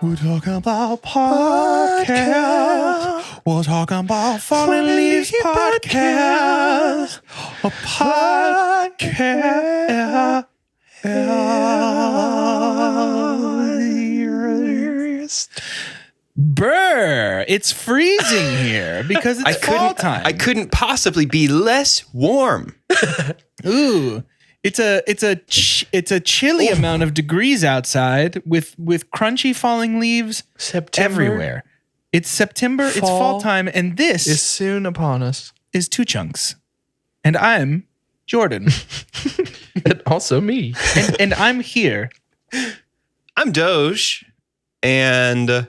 We're talking about podcast. We're talking about Fallen Leaves podcast. A podcast. Brr, it's freezing here because it's fall time. I couldn't possibly be less warm. Ooh, it's a chilly amount of degrees outside with crunchy falling leaves everywhere. It's September, it's fall time, and this is soon upon us. Is Two Chunks. And I'm Jordan. And also me. And I'm here. I'm Doge. And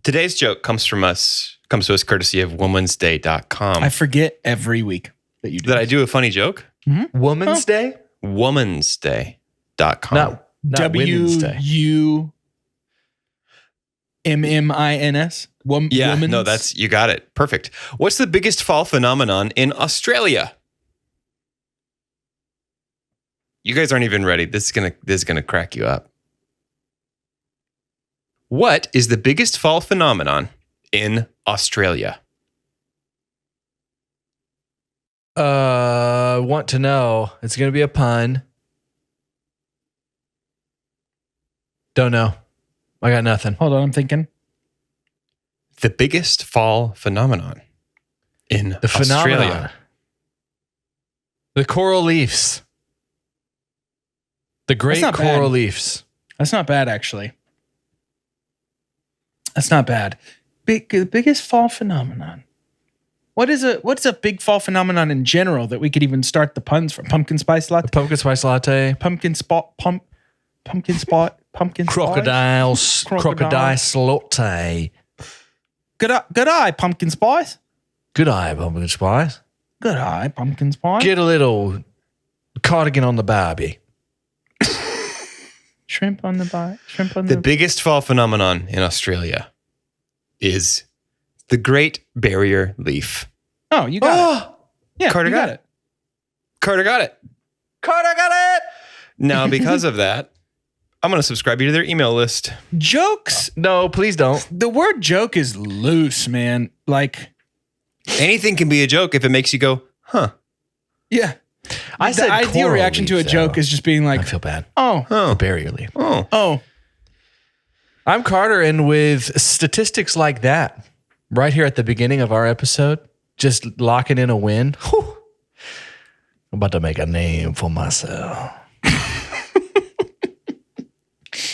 today's joke comes to us courtesy of womansday.com. I forget every week that you do. Did I do a funny joke? Mm-hmm. Woman's Day? Womansday.com. Not Women's Day. WUMMINS? Yeah, Women's? no, you got it. Perfect. What's the biggest fall phenomenon in Australia? You guys aren't even ready. This is gonna crack you up. What is the biggest fall phenomenon in Australia? Want to know. It's going to be a pun. Don't know. I got nothing. Hold on, I'm thinking. The biggest fall phenomenon in The phenomenon. Australia. The coral reefs. The great That's not coral bad. reefs. That's not bad, actually. That's not bad. Biggest fall phenomenon. What's a big fall phenomenon in general that we could even start the puns from? Pumpkin spice latte? Pumpkin spice latte. Pumpkin spot. Crocodile latte. Good eye, pumpkin spice. Good eye, pumpkin spice. Good eye, pumpkin spice. Get a little cardigan on the barbie. Shrimp on the bite. The biggest fall phenomenon in Australia is the Great Barrier Reef. Oh, you got it. Yeah, Carter you got it. Carter got it. Now, because of that, I'm going to subscribe you to their email list. Jokes. No, please don't. The word joke is loose, man. Like, anything can be a joke if it makes you go, huh. Yeah. I said the ideal coral reaction to a reef, joke though. is just being like, I feel bad. oh, The barrier leaf. oh. I'm Carter, and with statistics like that, right here at the beginning of our episode, just locking in a win, whew, I'm about to make a name for myself.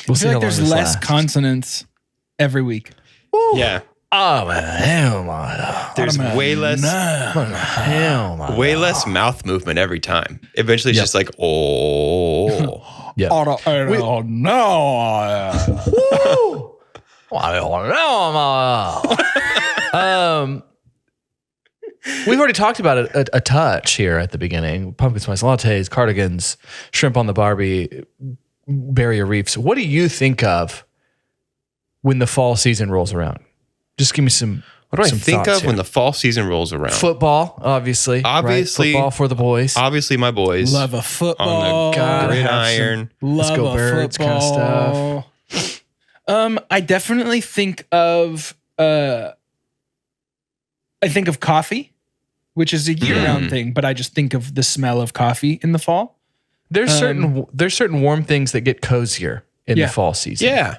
I feel like there's less consonants every week. Yeah. Oh, hell no. There's way less Hell no. way less mouth movement every time. Eventually it's just like, oh. Yeah. Oh, no. We've already talked about it a touch here at the beginning. Pumpkin spice lattes, cardigans, shrimp on the barbie, barrier reefs. What do you think of when the fall season rolls around? Just give me some. What do I think of when the fall season rolls around? Football, obviously. Obviously. Right? Football for the boys. Obviously, my boys. Love a football. On the gridiron. Love Let's go a birds kind of football. stuff. I definitely think of coffee, which is a year-round thing, but I just think of the smell of coffee in the fall. There's certain warm things that get cozier in the fall season. Yeah.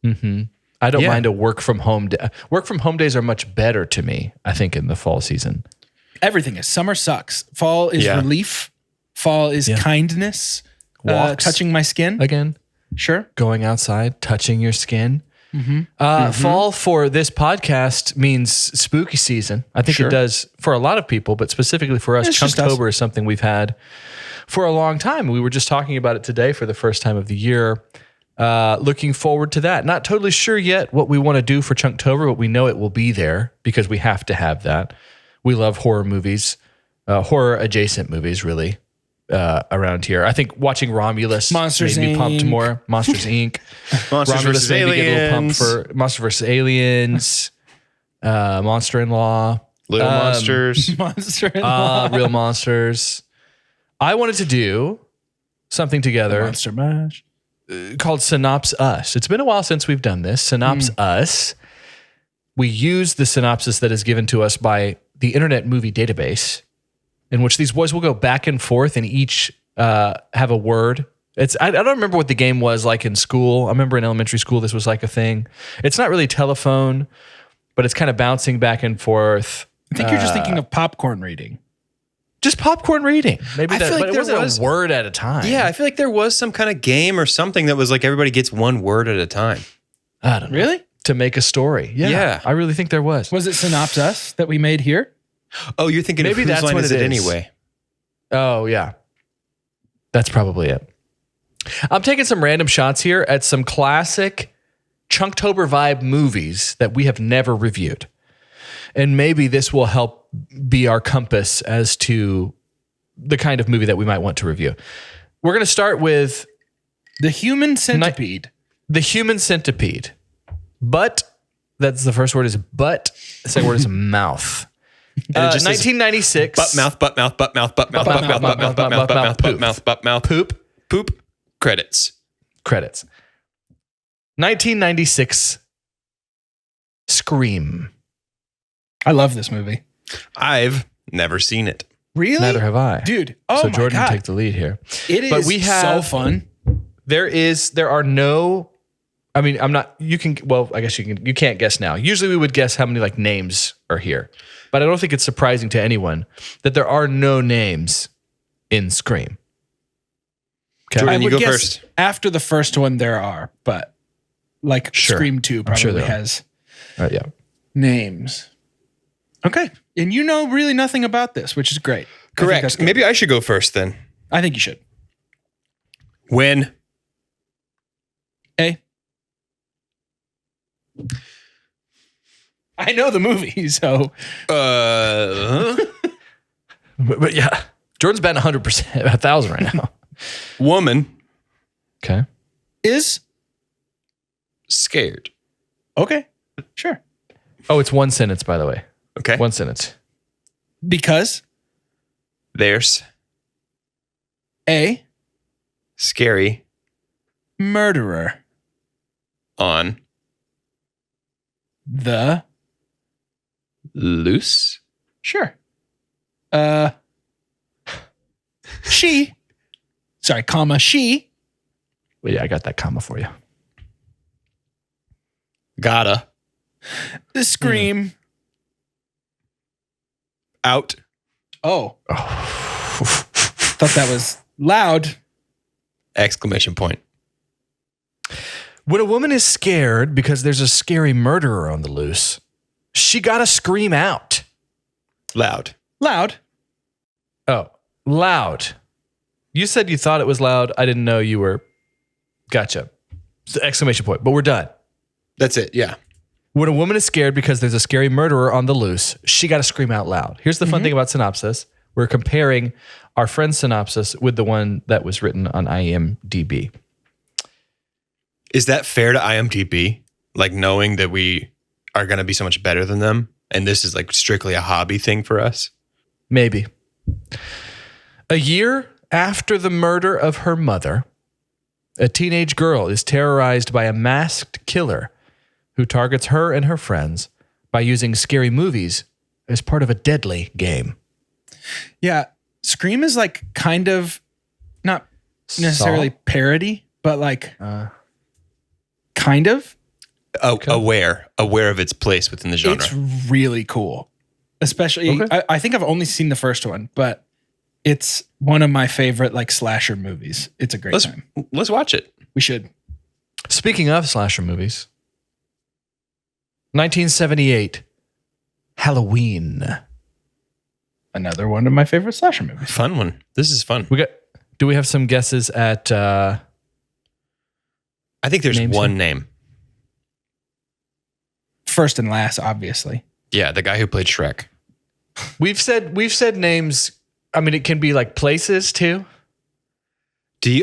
Mm-hmm. I don't mind a work from home day. Work from home days are much better to me, I think, in the fall season. Everything is. Summer sucks. Fall is relief. Fall is kindness. Walks. Touching my skin. Again. Sure. Going outside, touching your skin. Fall for this podcast means spooky season. I think it does for a lot of people, but specifically for us, Chunktober is something we've had for a long time. We were just talking about it today for the first time of the year. Looking forward to that. Not totally sure yet what we want to do for Chunktober, but we know it will be there because we have to have that. We love horror movies, horror adjacent movies, really, around here. I think watching Romulus Monsters made me pumped Inc. more. Monsters Inc. Monsters Romulus vs. made me get a little pumped Aliens. for Monster vs. Aliens, Monster-in-Law, Little Monsters. Monster-in-law. Real Monsters. I wanted to do something together. Monster Mash. called Synops-Us. It's been a while since we've done this. Synops-Us. We use the synopsis that is given to us by the Internet Movie Database, in which these boys will go back and forth and each have a word. I don't remember what the game was like in school. I remember in elementary school this was like a thing. It's not really telephone, but it's kind of bouncing back and forth. I think you're just thinking of popcorn reading. Just popcorn reading. Maybe I feel like but it wasn't a word at a time. Yeah, I feel like there was some kind of game or something that was like everybody gets one word at a time. I don't know. Really? To make a story. Yeah. I really think there was. Was it Synops-Us that we made here? Oh, you're thinking Maybe of that's whose line what is it it is. anyway? Oh, yeah. That's probably it. I'm taking some random shots here at some classic Chunktober vibe movies that we have never reviewed. And maybe this will help be our compass as to the kind of movie that we might want to review. We're going to start with The Human Centipede. The Human Centipede. But, that's the first word is butt. The second word is mouth. And it just says 1996. butt mouth, butt mouth, butt mouth, butt mouth, butt mouth, butt mouth, butt mouth, butt mouth, butt mouth, butt mouth, Poop. poop, credits. 1996 Scream. I love this movie. I've never seen it. Really? Neither have I. Dude. Oh so my Jordan God. take the lead here. It is But we have- so fun. There are no, I mean, I guess you can't guess now. Usually we would guess how many like names are here, but I don't think it's surprising to anyone that there are no names in Scream. Okay. Jordan, I you would go guess first. after the first one there are, but like Sure. Scream 2 probably sure there are. has Yeah. names. Okay. And you know really nothing about this, which is great. I think that's Correct. good. Maybe I should go first then. I think you should. When I know the movie, so But yeah, Jordan's batting 100%, 1,000 right now. woman Okay. is scared. okay. Sure. Oh, it's one sentence, by the way. Okay. One sentence. Because There's a scary murderer, on the loose. sure. She Well, yeah, I got that comma for you. Gotta scream. out. Oh. Thought that was loud. Exclamation point. When a woman is scared because there's a scary murderer on the loose, she gotta scream out. Loud. Loud. Oh, loud. You said you thought it was loud. I didn't know you were. Gotcha. Exclamation point. But we're done. That's it. Yeah. When a woman is scared because there's a scary murderer on the loose, she got to scream out loud. Here's the fun thing about Synops-Us. We're comparing our friend's Synops-Us with the one that was written on IMDb. Is that fair to IMDb? Like knowing that we are going to be so much better than them, and this is like strictly a hobby thing for us? Maybe. A year after the murder of her mother, a teenage girl is terrorized by a masked killer who targets her and her friends by using scary movies as part of a deadly game. Yeah. Scream is like kind of not necessarily parody, but like kind of. Aware of its place within the genre. It's really cool. Especially, I think I've only seen the first one, but it's one of my favorite like slasher movies. It's a great time. Let's watch it. We should. Speaking of slasher movies, 1978, Halloween. Another one of my favorite slasher movies. Fun one. This is fun. Do we have some guesses at I think there's names one here? name. First and last, obviously. Yeah, the guy who played Shrek. We've said names. I mean, it can be like places too.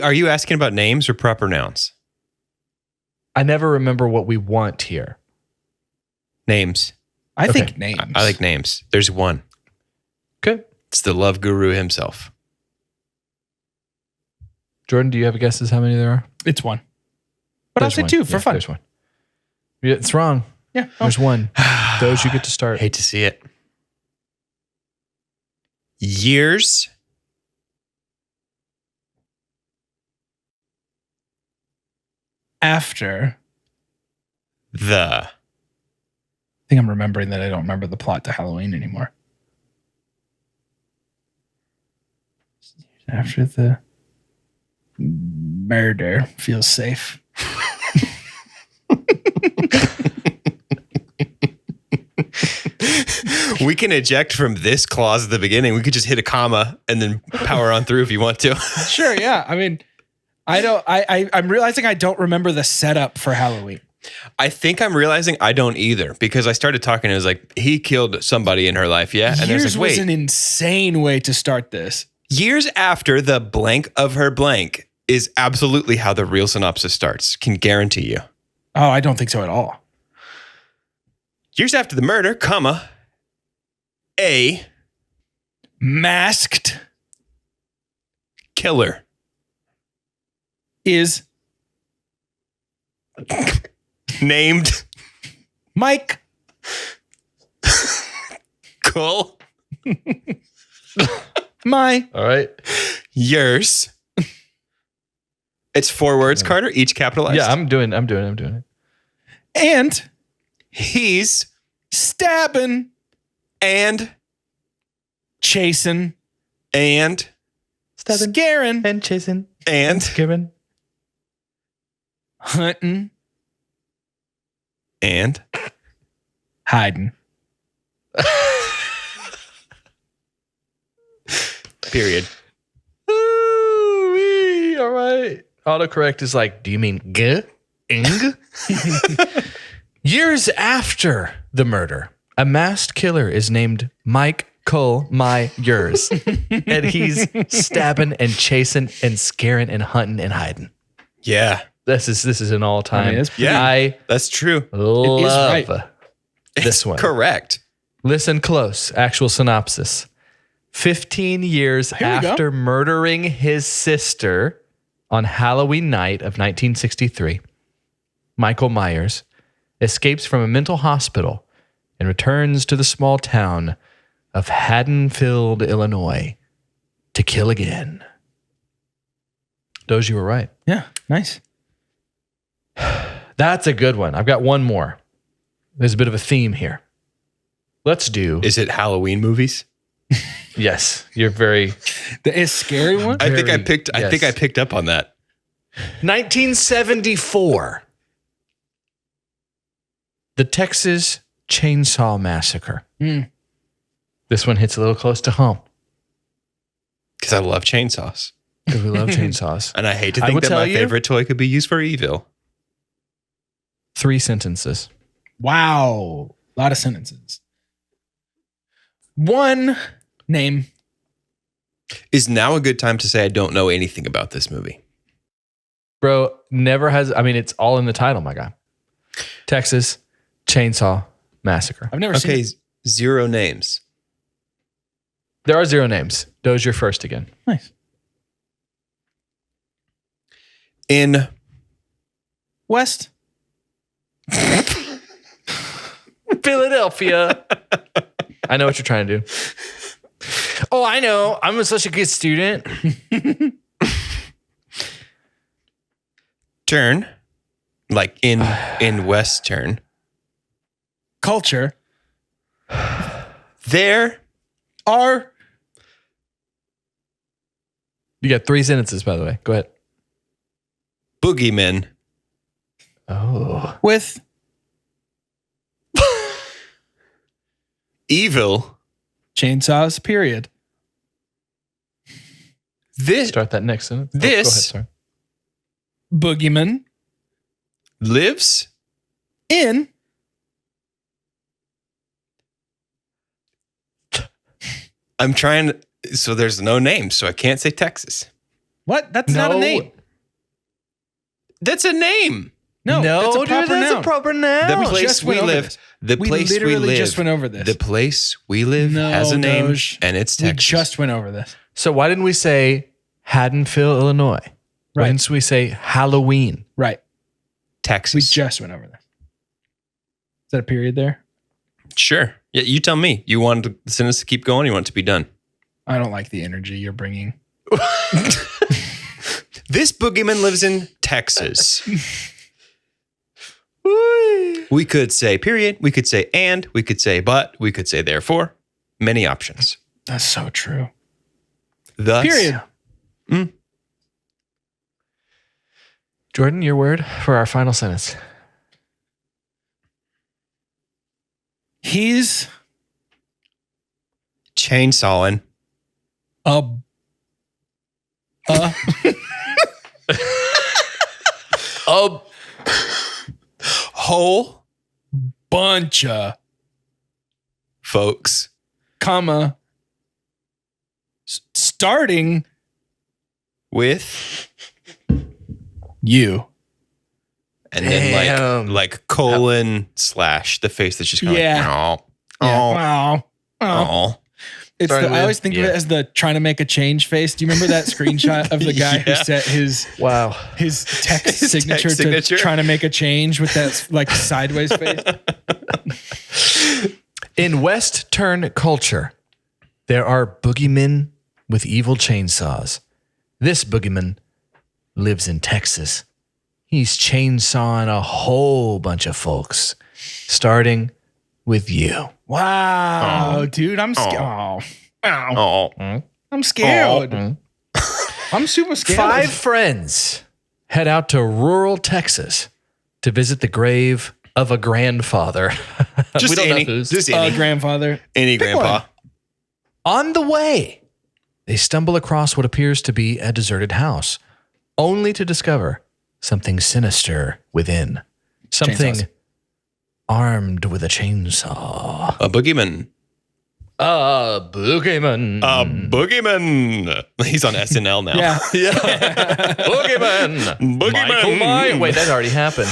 Are you asking about names or proper nouns? I never remember what we want here. Names. I Okay. think names. I like names. There's one. Okay. It's the love guru himself. Jordan, do you have a guess as how many there are? It's one. But I'll say two for fun. There's one. Yeah, it's wrong. Yeah. There's one. Those you get to start. Hate to see it. Years after. I think I'm remembering that I don't remember the plot to Halloween anymore. After the murder feels safe. We can eject from this clause at the beginning. We could just hit a comma and then power on through if you want to. Sure, yeah. I mean, I'm realizing I don't remember the setup for Halloween. I think I'm realizing I don't either because I started talking and it was like, he killed somebody in her life, yeah? And Years like, wait. was an insane way to start this. Years after the blank of her blank is absolutely how the real synopsis starts. Can guarantee you. Oh, I don't think so at all. Years after the murder, comma, a masked killer is named Mike. Cool. My. All right. Yours. It's 4 words, Carter, each capitalized. Yeah, I'm doing it. And he's stabbing and chasing and scaring and chasing and scaring, hunting and hiding. Period. Ooh-wee. All right. Autocorrect is like, do you mean g? Ing? Years after the murder, a masked killer is named Mike Cole Myers. And he's stabbing and chasing and scaring and hunting and hiding. Yeah. This is an all-time. That's true. Love this It's one. Correct. Listen close. Actual synopsis. 15 years after murdering his sister on Halloween night of 1963, Michael Myers escapes from a mental hospital and returns to the small town of Haddonfield, Illinois, to kill again. Doge, you were right. Yeah, nice. That's a good one. I've got one more. There's a bit of a theme here. Let's do. Is it Halloween movies? Yes, you're very. The scary one? I think I picked up on that. 1974. The Texas Chainsaw Massacre. This one hits a little close to home. Because I love chainsaws. Because we love chainsaws. And I hate to think that my favorite toy could be used for evil. 3 sentences. Wow. A lot of sentences. 1 name. Is now a good time to say I don't know anything about this movie? Bro, never has. I mean, it's all in the title, my guy. Texas Chainsaw Massacre. I've never seen it. 0 names. There are 0 names. Doge, you're first again. Nice. In West Philadelphia. I know what you're trying to do. Oh, I know. I'm such a good student. turn, like in Western culture. There are. You got 3 sentences, by the way. Go ahead. boogeymen. Oh. With evil chainsaws, period. This Start that next sentence. This go ahead, sorry. Boogeyman lives in I'm trying so there's no name, so I can't say Texas. What? That's not a name. That's a name. No, that's a proper that's noun. a proper noun. The place we live. The place we literally live. just went over this. The place we live has a name, Doge. and it's We Texas. just went over this. So why didn't we say Haddonfield, Illinois? Why Right. didn't we say Halloween? Right. Texas. We just went over there. Is that a period there? Sure. Yeah, you tell me. You want the sentence to keep going? Or you want it to be done? I don't like the energy you're bringing. This boogeyman lives in Texas. We could say period. We could say and. We could say but. We could say therefore. Many options. That's so true. Thus. Period. Jordan, your word for our final sentence. He's chainsawing. A whole bunch of folks, comma, starting with you. And then like colon slash the face that's just kind of oh. It's I always think of it as the trying to make a change face. Do you remember that screenshot of the guy who set his text signature to trying to make a change with that like sideways face? In Western culture, there are boogeymen with evil chainsaws. This boogeyman lives in Texas. He's chainsawing a whole bunch of folks, starting with you. Wow, dude, I'm scared. I'm scared. I'm super scared. 5 friends head out to rural Texas to visit the grave of a grandfather. Just any grandfather. Any grandpa. One. On the way, they stumble across what appears to be a deserted house, only to discover something sinister within. Something armed with a chainsaw. A boogeyman. A boogeyman. A boogeyman. He's on SNL now. Yeah. Boogeyman. Michael Myers. Wait, that already happened.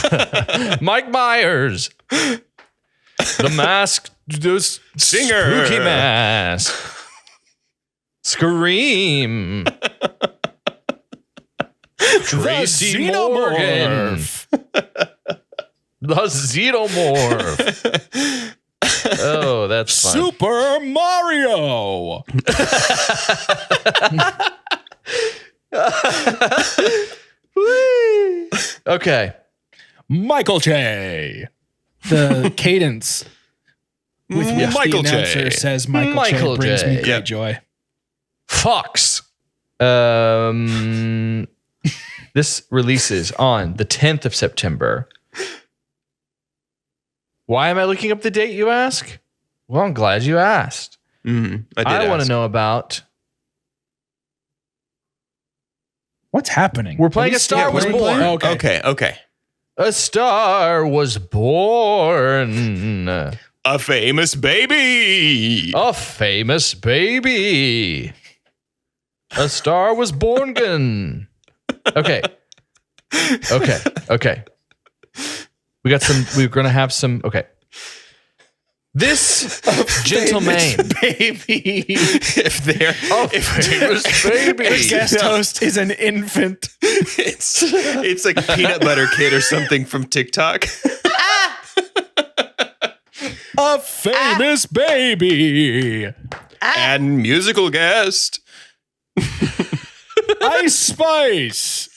Mike Myers. The masked singer. Spooky mask. Scream. Tracy Morgan. The Xenomorph. Oh, that's fun. Super Mario. Okay. Michael J. The cadence with which Michael the announcer J. says Michael J brings me great joy. Fox. This releases on the 10th of September. Why am I looking up the date, you ask? Well, I'm glad you asked. I want to know about... What's happening? We're playing A Star Was Born. Okay. A Star Was Born. A famous baby. A famous baby. A Star Was Born. Okay. We're going to have some. Okay. This gentleman, baby. If famous baby. The guest host is an infant. It's like Peanut Butter Kid or something from TikTok. A famous baby. And musical guest. Ice Spice.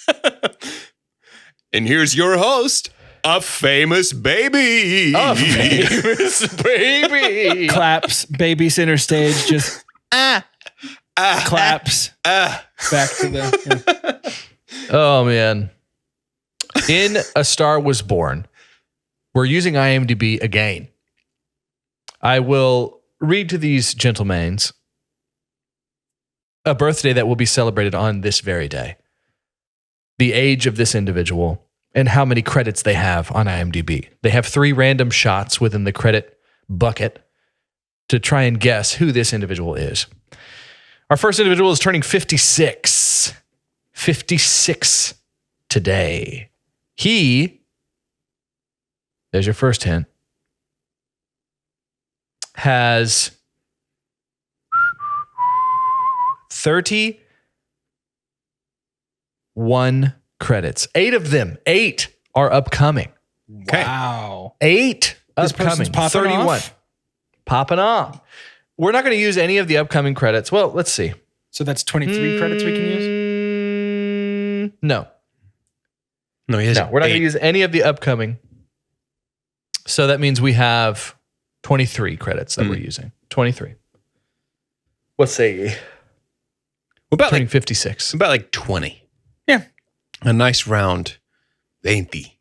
And here's your host, a famous baby. A famous baby. Claps. Baby center stage. Just claps. Back to the. Oh, man. In A Star Was Born, we're using IMDb again. I will read to these gentlemen a birthday that will be celebrated on this very day, the age of this individual, and how many credits they have on IMDb. They have 3 random shots within the credit bucket to try and guess who this individual is. Our first individual is turning 56. 56 today. There's your first hint, has 31 credits. 8 of them. 8 are upcoming. Okay. Wow. 8 This upcoming. person's popping 31. off? Popping off. We're not going to use any of the upcoming credits. Well, let's see. So that's 23 credits we can use? No. No, he has No, we're not going to use any of the upcoming. So that means we have 23 credits that we're using. 23. Let's say about turning like 56. about like 20. Yeah. A nice round 20.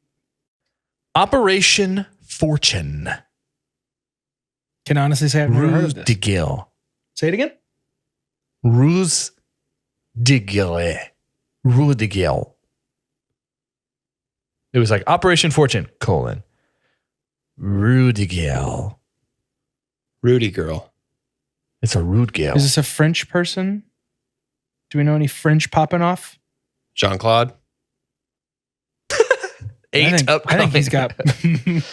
Operation Fortune. Can honestly say I've never heard Ruse of de this. Gil. Say it again? Ruse de Gil. Ruse de Gil. It was like Operation Fortune, Rue de Gil. Rudy girl. It's a rude Gil. Is this a French person? Do we know any French popping off? Jean-Claude. 8 I upcoming. think he's got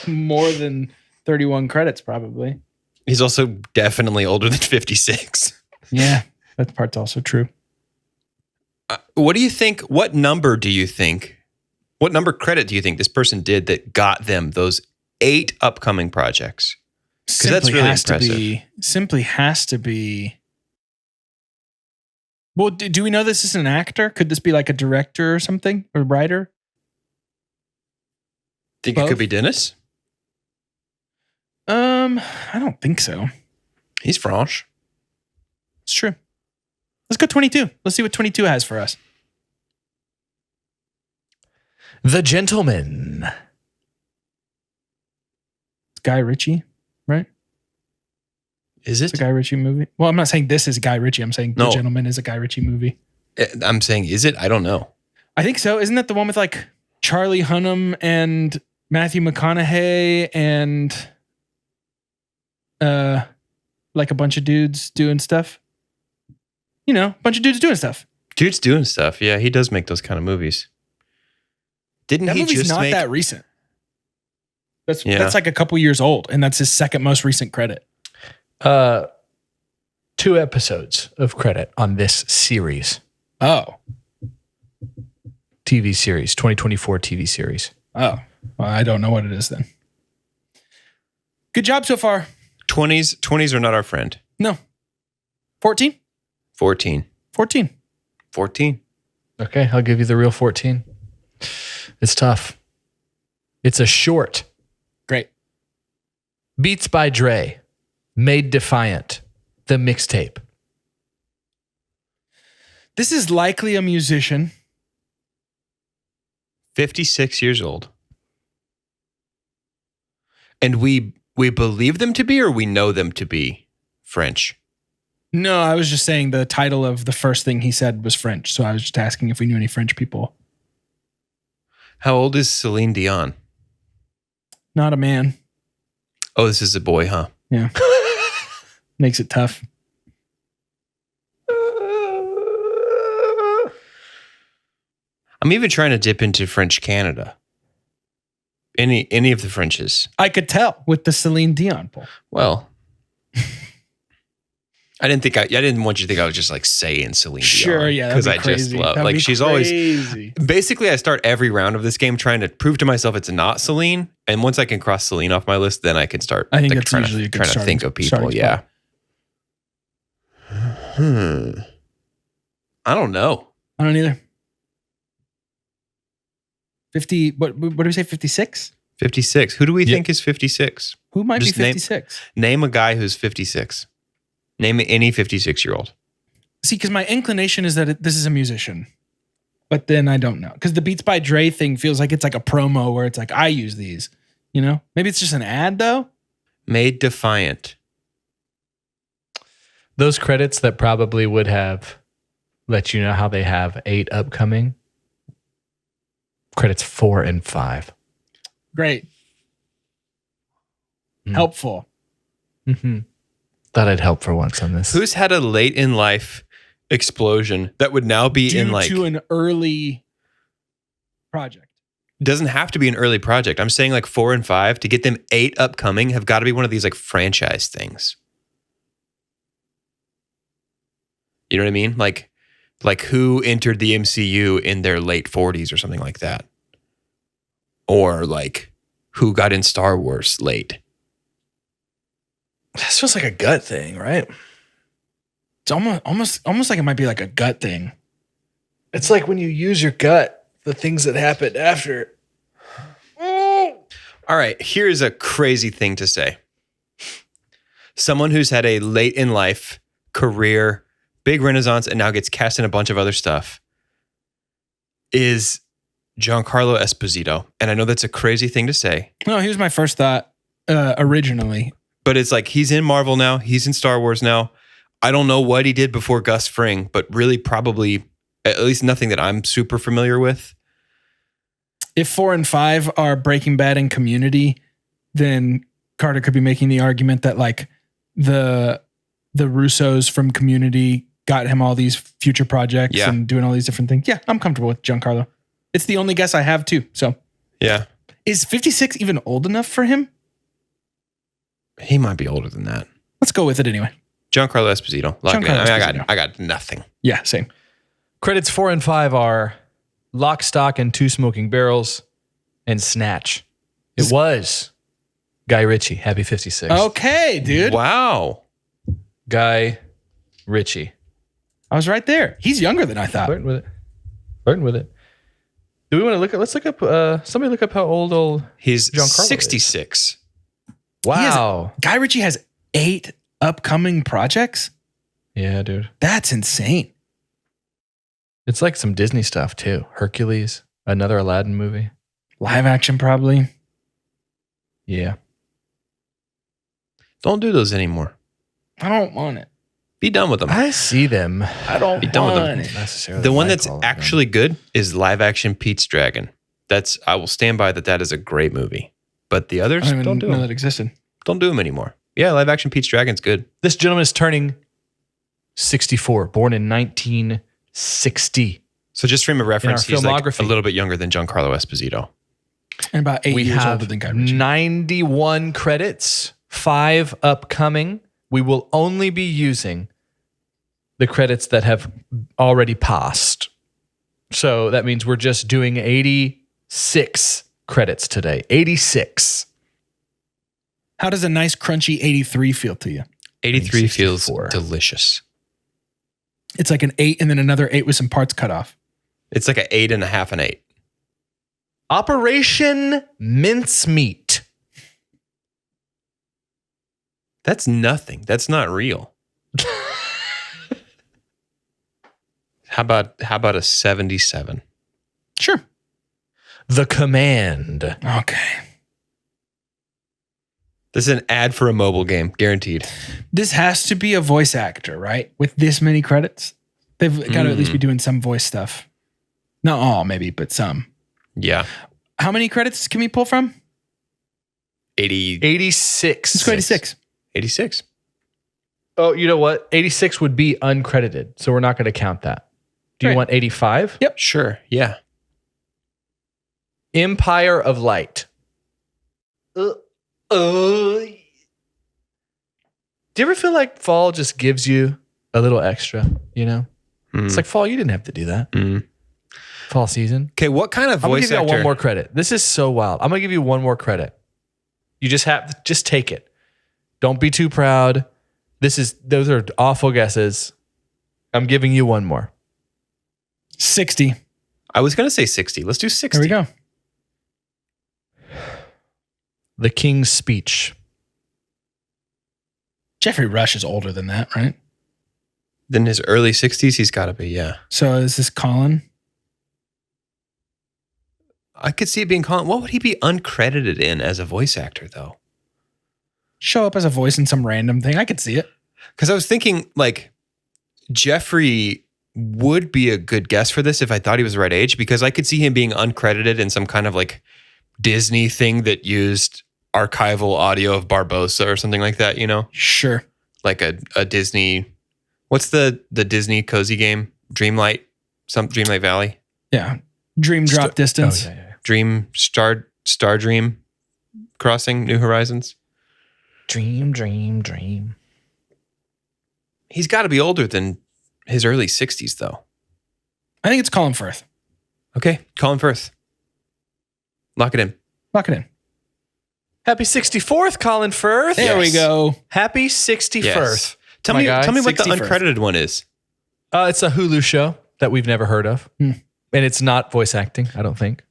more than 31 credits, probably. He's also definitely older than 56. Yeah, that part's also true. What do you think? What number credit do you think this person did that got them those 8 upcoming projects? Because that's really impressive. Simply has to be. Well, do we know this is an actor? Could this be like a director or something, or writer? Think Both? it could be Dennis? I don't think so. He's French. It's true. Let's go 22. Let's see what 22 has for us. The Gentleman. It's Guy Ritchie, right? Is it? It's a Guy Ritchie movie. Well, I'm not saying this is Guy Ritchie. I'm saying No. The Gentleman is a Guy Ritchie movie. I'm saying, is it? I don't know. I think so. Isn't that the one with like Charlie Hunnam and Matthew McConaughey and like a bunch of dudes doing stuff? You know, a bunch of dudes doing stuff. Dude's doing stuff. Yeah, he does make those kind of movies. Didn't That he movie's just not make... that recent. That's Yeah. like a couple years old, and that's his second most recent credit. 2 episodes of credit on this series. Oh. TV series, 2024 TV series. Oh. Well, I don't know what it is then. Good job so far. 20s are not our friend. No. 14? 14. 14. 14. Okay, I'll give you the real 14. It's tough. It's a short. Great. Beats by Dre. Made Defiant. The mixtape. This is likely a musician. 56 years old. And we believe them to be, or we know them to be French? No, I was just saying the title of the first thing he said was French. So I was just asking if we knew any French people. How old is Celine Dion? Not a man. Oh, this is a boy, huh? Yeah. Makes it tough. I'm even trying to dip into French Canada. Any of the Frenches. I could tell with the Celine Dion poll. Well, I didn't want you to think I was just like saying Celine Dion. Sure, yeah. Because I just love, like, she's always, basically I start every round of this game trying to prove to myself it's not Celine. And once I can cross Celine off my list, then I can start I think like, that's trying usually to, a good trying to starting- think of people. starting Yeah. spot. I don't know. I don't either. 50, what do we say, 56? 56. Who do we think is 56? Who might Just be 56? Name a guy who's 56. Name any 56-year-old. See, because my inclination is that this is a musician. But then I don't know. Because the Beats by Dre thing feels like it's like a promo where it's like, I use these. You know? Maybe it's just an ad, though? Made Defiant. Those credits that probably would have let you know how they have 8 upcoming. Credits 4 and 5. Great. Helpful. Mm-hmm. Thought I'd help for once on this. Who's had a late in life explosion that would now be Due in like... to an early project. Doesn't have to be an early project. I'm saying like 4 and 5 to get them 8 upcoming have got to be one of these like franchise things. You know what I mean? Like who entered the MCU in their late 40s or something like that. or like who got in Star Wars late. This feels like a gut thing, right? It's almost like it might be like a gut thing. It's like when you use your gut, the things that happened after. All right, here's a crazy thing to say. Someone who's had a late in life career, big renaissance, and now gets cast in a bunch of other stuff is Giancarlo Esposito. And I know that's a crazy thing to say. No, he was my first thought originally. But it's like he's in Marvel now. He's in Star Wars now. I don't know what he did before Gus Fring, but really probably at least nothing that I'm super familiar with. If 4 and 5 are Breaking Bad and Community, then Carter could be making the argument that like the Russos from Community got him all these future projects and doing all these different things. Yeah, I'm comfortable with Giancarlo. It's the only guess I have too. So yeah, is 56 even old enough for him? He might be older than that. Let's go with it anyway. Giancarlo Esposito. I got nothing. Yeah, same. Credits 4 and 5 are Lock, Stock, and Two Smoking Barrels and Snatch. It was Guy Ritchie. Happy 56. Okay, dude. Wow. Guy Ritchie. I was right there. He's younger than I thought. Flirting with it. Do we want to look at, let's look up, somebody look up how old he's Giancarlo 66. Is. Wow. Guy Ritchie has 8 upcoming projects. Yeah, dude. That's insane. It's like some Disney stuff too. Hercules, another Aladdin movie. Live action, probably. Yeah. Don't do those anymore. I don't want it. Be done with them. I see them. I don't Be done with them. Necessarily. The one that's actually good is live action Pete's Dragon. I will stand by that is a great movie. But the others, I don't do know them. that existed. Don't do them anymore. Yeah, live action Pete's Dragon's good. This gentleman is turning 64, born in 1960. So just frame of reference, he's like filmography. a little bit younger than Giancarlo Esposito. And about 8 years older than Guy Ritchie. 91 credits, 5 upcoming. We will only be using the credits that have already passed. So that means we're just doing 86 credits today. 86. How does a nice crunchy 83 feel to you? 83 feels delicious. It's like an 8 and then another 8 with some parts cut off. It's like an 8.5 and 8. Operation Mincemeat. That's nothing. That's not real. How about a 77? Sure. The Command. Okay. This is an ad for a mobile game, guaranteed. This has to be a voice actor, right? With this many credits, they've got to at least be doing some voice stuff. Not all, maybe, but some. Yeah. How many credits can we pull from? 86. Let's go 86. 86. Oh, you know what? 86 would be uncredited, so we're not going to count that. Do you want 85? Yep. Sure. Yeah. Empire of Light. Do you ever feel like fall just gives you a little extra, you know? It's like fall, you didn't have to do that. Fall season. Okay, what kind of voice actor? I'm going to give you one more credit. This is so wild. I'm going to give you one more credit. You just take it. Don't be too proud. Those are awful guesses. I'm giving you one more. 60. I was going to say 60. Let's do 60. There we go. The King's Speech. Jeffrey Rush is older than that, right? Then his early 60s, he's got to be, yeah. So is this Colin? I could see it being Colin. What would he be uncredited in as a voice actor, though? Show up as a voice in some random thing. I could see it. Because I was thinking, like, Jeffrey would be a good guess for this if I thought he was the right age, because I could see him being uncredited in some kind of, like, Disney thing that used archival audio of Barbossa or something like that, you know? Sure. Like a Disney... What's the Disney cozy game? Dreamlight Valley? Yeah. Dream Drop Distance. Oh, yeah. Dream Star Dream Crossing New Horizons. Dream. He's got to be older than his early 60s, though. I think it's Colin Firth. Okay, Colin Firth. Lock it in. Lock it in. Happy 64th, Colin Firth. There we go. Happy 61st. Yes. Tell me what the 61st. uncredited one is. It's a Hulu show that we've never heard of. And it's not voice acting, I don't think.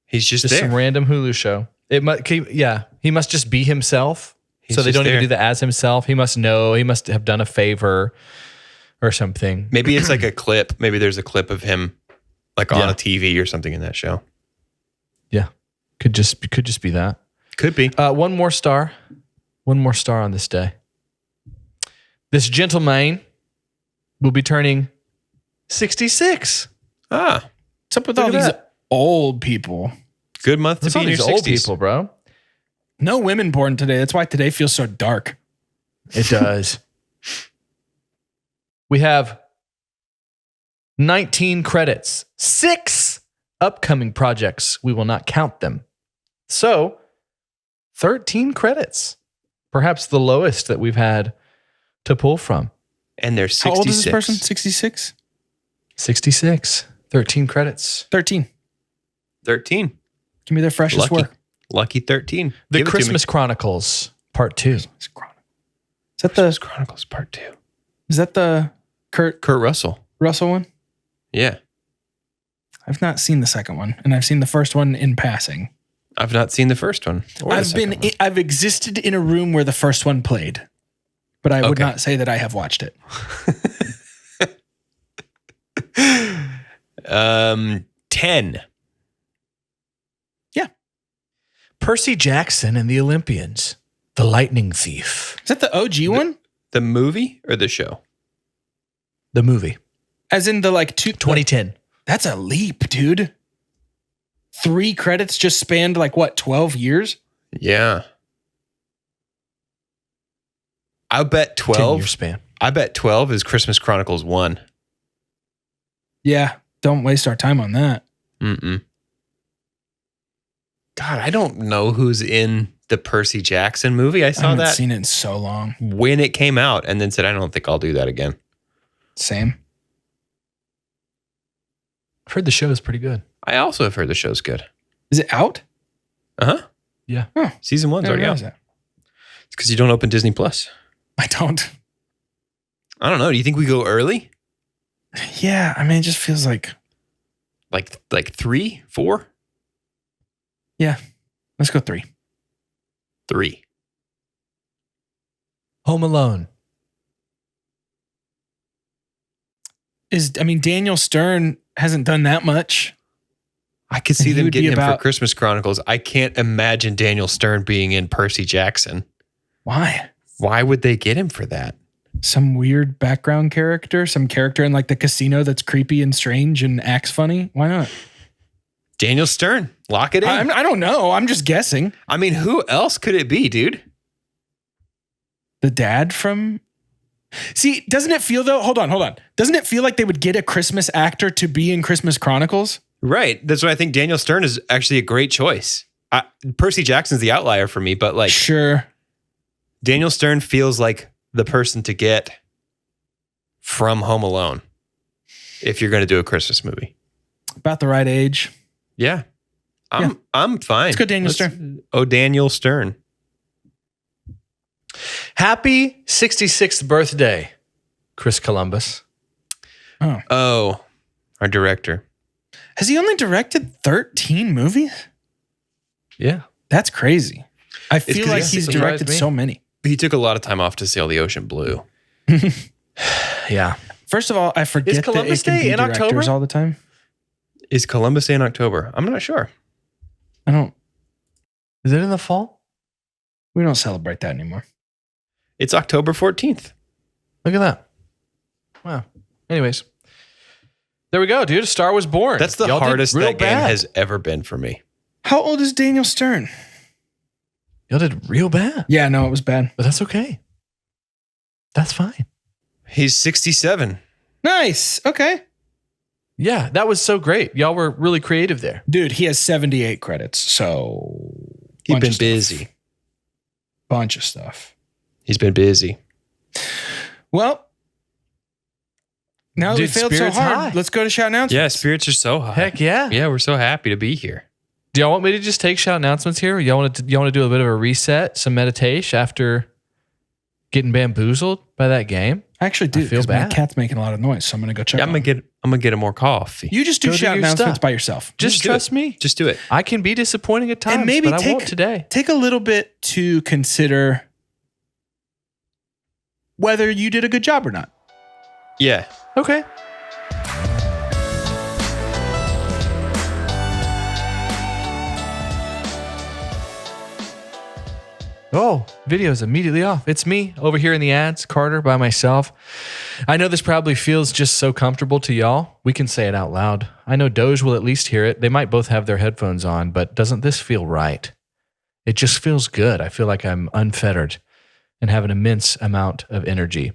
He's just some random Hulu show. He must just be himself. So they don't even do that as himself. He must have done a favor or something. Maybe it's like a clip. Maybe there's a clip of him like on a TV or something in that show. Yeah. Could just be that. Could be. One more star on this day. This gentleman will be turning 66. What's up with all these old people? Good month to be in your 60s. Old people, bro. No women born today. That's why today feels so dark. It does. We have 19 credits, 6 upcoming projects. We will not count them. So 13 credits, perhaps the lowest that we've had to pull from. And they're 66. How old is this person? 66? 66. 13 credits. 13. Give me their freshest work. Lucky 13. The Christmas Chronicles Part 2. Is that Christmas Chronicles Part 2. Is that the Kurt Russell one? Yeah. I've not seen the second one, and I've seen the first one in passing. I've not seen the first one. I've existed in a room where the first one played, but I would not say that I have watched it. 10. Yeah. Percy Jackson and the Olympians. The Lightning Thief. Is that the OG one? The movie or the show? The movie. As in the 2010. That's a leap, dude. 3 credits just spanned 12 years? Yeah. I bet 12. 10-year span. I bet 12 is Christmas Chronicles 1. Yeah. Don't waste our time on that. God, I don't know who's in the Percy Jackson movie. I haven't seen it in so long. When it came out and then said, I don't think I'll do that again. Same. I've heard the show is pretty good. I also have heard the show's good. Is it out? Uh-huh. Yeah. Oh, Season 1's already out. It's because you don't open Disney Plus. I don't. I don't know. Do you think we go early? Yeah. I mean, it just feels like 3, 4? Yeah. Let's go 3. 3. Home Alone. Daniel Stern hasn't done that much. I could see them getting him for Christmas Chronicles. I can't imagine Daniel Stern being in Percy Jackson. Why? Why would they get him for that? Some weird background character, some character in the casino that's creepy and strange and acts funny. Why not? Daniel Stern. Lock it in. I don't know. I'm just guessing. I mean, who else could it be, dude? The dad from... See, doesn't it feel though? Hold on. Doesn't it feel like they would get a Christmas actor to be in Christmas Chronicles? Right. That's why I think Daniel Stern is actually a great choice. Percy Jackson's the outlier for me, but sure. Daniel Stern feels like the person to get from Home Alone if you're going to do a Christmas movie. About the right age. Yeah. I'm fine. Let's go Daniel Stern. Oh, Daniel Stern. Happy 66th birthday, Chris Columbus. Oh, our director. Has he only directed 13 movies? Yeah. That's crazy. I feel like he's directed so many. He took a lot of time off to sail the ocean blue. Yeah. First of all, I forget Columbus that it can Day be in directors October? all the time. Is Columbus Day in October? I'm not sure. I don't. Is it in the fall? We don't celebrate that anymore. It's October 14th. Look at that. Wow. Anyways. There we go, dude. A star was born. That's the hardest that game has ever been for me. How old is Daniel Stern? Y'all did real bad. Yeah, no, it was bad. But that's okay. That's fine. He's 67. Nice. Okay. Yeah, that was so great. Y'all were really creative there. Dude, he has 78 credits, so... He's been busy. Bunch of stuff. He's been busy. Well, now that we failed so hard, let's go to shout announcements. Yeah, spirits are so high. Heck yeah. Yeah, we're so happy to be here. Do y'all want me to just take shout announcements here? Y'all want to do a bit of a reset, some meditation after getting bamboozled by that game? I actually do. I feel bad. My cat's making a lot of noise, so I'm gonna go check. I'm gonna get a more coffee. You just do shout announcements by yourself. Just trust me. Just do it. I can be disappointing at times, and maybe but I won't today. Take a little bit to consider whether you did a good job or not. Yeah. Okay. Oh, video's immediately off. It's me over here in the ads, Carter, by myself. I know this probably feels just so comfortable to y'all. We can say it out loud. I know Doge will at least hear it. They might both have their headphones on, but doesn't this feel right? It just feels good. I feel like I'm unfettered and have an immense amount of energy.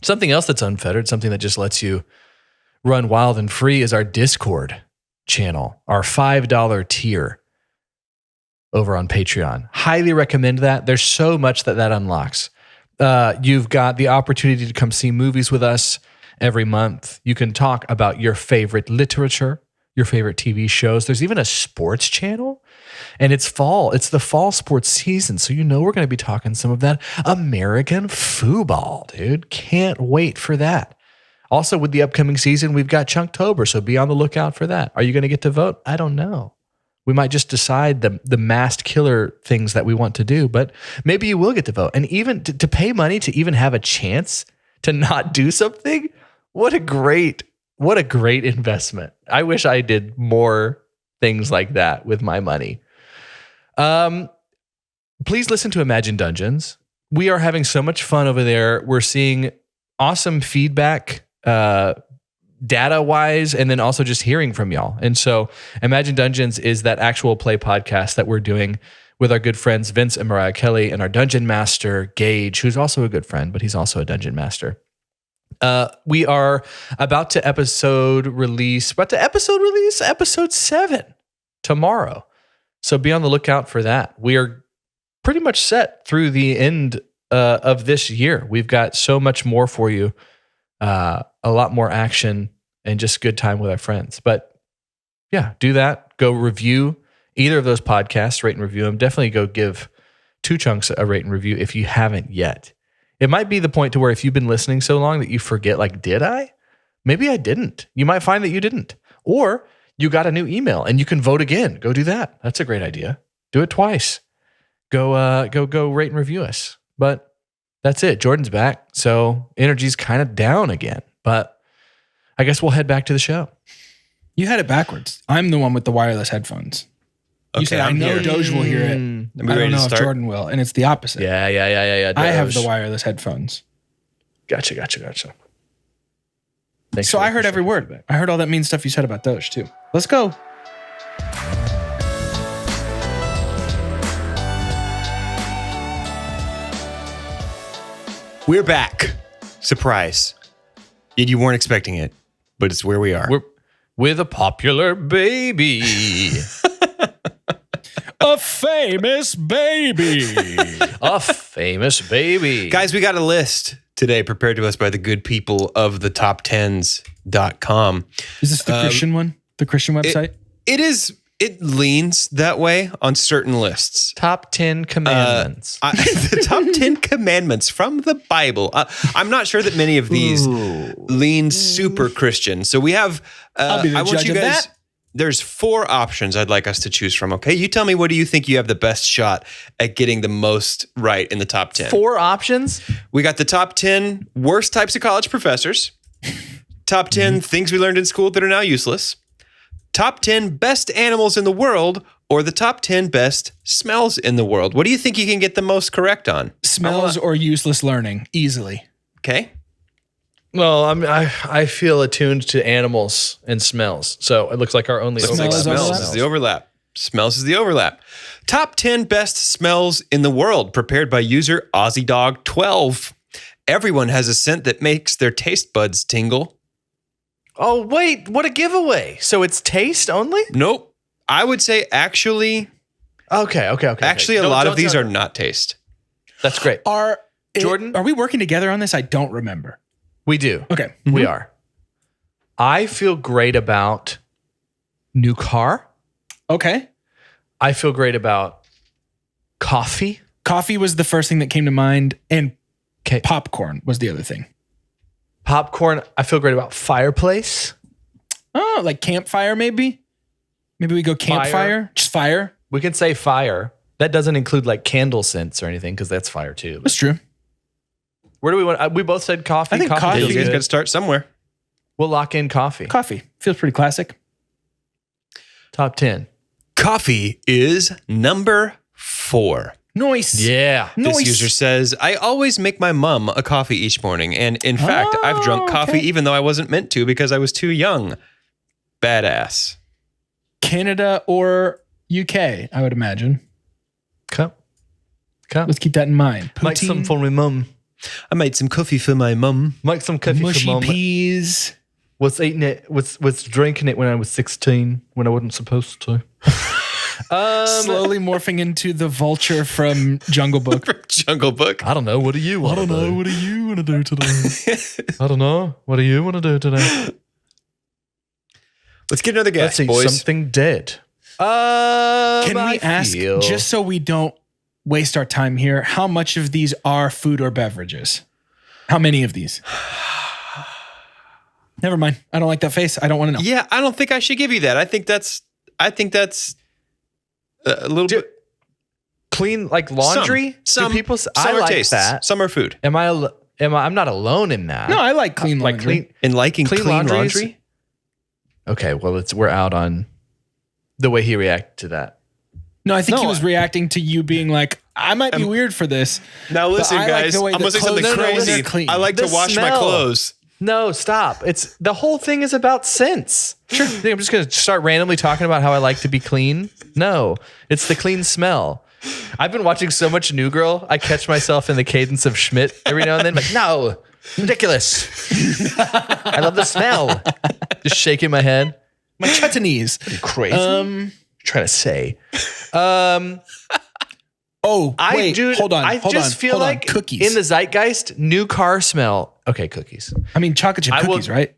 Something else that's unfettered, something that just lets you run wild and free is our Discord channel, our $5 tier over on Patreon. Highly recommend that. There's so much that unlocks. You've got the opportunity to come see movies with us every month. You can talk about your favorite literature, your favorite TV shows. There's even a sports channel. And it's fall. It's the fall sports season. So we're going to be talking some of that American football, dude. Can't wait for that. Also, with the upcoming season, we've got Chunktober. So be on the lookout for that. Are you going to get to vote? I don't know. We might just decide the masked killer things that we want to do, but maybe you will get to vote. And even to pay money to even have a chance to not do something, what a great investment. I wish I did more things like that with my money. Please listen to Imagine Dungeons. We are having so much fun over there. We're seeing awesome feedback, data-wise, and then also just hearing from y'all. And so Imagine Dungeons is that actual play podcast that we're doing with our good friends Vince and Mariah Kelly and our dungeon master, Gage, who's also a good friend, but he's also a dungeon master. We are about to episode release episode 7 tomorrow. So be on the lookout for that. We are pretty much set through the end of this year. We've got so much more for you. A lot more action and just good time with our friends. But yeah, do that. Go review either of those podcasts, rate and review them. Definitely go give Two Chunks a rate and review if you haven't yet. It might be the point to where if you've been listening so long that you forget, like, did I? Maybe I didn't. You might find that you didn't. Or you got a new email and you can vote again. Go do that. That's a great idea. Do it twice. Go rate and review us. But that's it. Jordan's back. So energy's kind of down again. But I guess we'll head back to the show. You had it backwards. I'm the one with the wireless headphones. Okay, you said, I know Doge will hear it. I don't know if Jordan will. And it's the opposite. Yeah. Doge. I have the wireless headphones. Gotcha. Thanks. So I heard every word. I heard all that mean stuff you said about Doge too. Let's go. We're back. Surprise. You weren't expecting it, but it's where we are. We're with a popular baby. A famous baby. A famous baby. Guys, we got a list today prepared to us by the good people of the top10s.com. Is this the Christian one? The Christian website? It is. It leans that way on certain lists. Top 10 commandments. The top 10 commandments from the Bible. I'm not sure that many of these lean super Christian. So we have, I want you guys, there's 4 options I'd like us to choose from. Okay. You tell me, what do you think you have the best shot at getting the most right in the top 10? 4 options? We got the top 10 worst types of college professors. Top 10 things we learned in school that are now useless. Top 10 best animals in the world, or the top 10 best smells in the world. What do you think you can get the most correct on? Smells or useless learning, easily. Okay. Well, I feel attuned to animals and smells. So it looks like our only Smells is the overlap. Smells is the overlap. Top 10 best smells in the world, prepared by user AussieDog12. Everyone has a scent that makes their taste buds tingle. Oh, wait, what a giveaway. So it's taste only? Nope. I would say actually. Okay. Actually, a lot of these are not taste. That's great. Jordan, are we working together on this? I don't remember. We do. Okay. We are. I feel great about new car. Okay. I feel great about coffee. Coffee was the first thing that came to mind, and popcorn was the other thing. Popcorn, I feel great about fireplace. Oh, like campfire maybe? Maybe we go campfire? Fire. Just fire? We can say fire. That doesn't include like candle scents or anything because that's fire too. That's true. Where do we want? We both said coffee. I think coffee. You guys got to start somewhere. We'll lock in coffee. Coffee. Feels pretty classic. Top 10. Coffee is number 4. Nice. Yeah. This user says, I always make my mom a coffee each morning. And in fact, I've drunk coffee even though I wasn't meant to because I was too young. Badass. Canada or UK, I would imagine. Cup. Let's keep that in mind. Make some for my mum. I made some coffee for my mum. Make some coffee mushy for mum. peas. Was eating it, was drinking it when I was 16 when I wasn't supposed to. Slowly morphing into the vulture from Jungle Book. Jungle Book. I don't know. What do you want to do? What do you want to do today? I don't know. What do you want to do today? Let's get another guess, Let's eat boys. something dead. Can we ask, just so we don't waste our time here, how much of these are food or beverages? How many of these? Never mind. I don't like that face. I don't want to know. Yeah, I don't think I should give you that. I think that's a little bit clean, like laundry. Some people. Some I are like tastes. that. Some are food. Am I? I'm not alone in that. No, I like clean laundry. And liking clean laundries? laundry. Okay, well, we're out on the way he reacted to that. No, I think he was reacting to you being like, I might be weird for this. Now listen, guys, I'm gonna say something crazy. I like to wash my clothes. No, stop. It's the whole thing is about scents. Sure. I'm just going to start randomly talking about how I like to be clean. No, it's the clean smell. I've been watching so much New Girl. I catch myself in the cadence of Schmidt every now and then. Like, no, ridiculous. I love the smell. Just shaking my head. My chutneys. Are you crazy? Trying to say. Oh, wait, hold on. I just feel like cookies. In the zeitgeist, new car smell. Okay, cookies. I mean, chocolate chip cookies, right?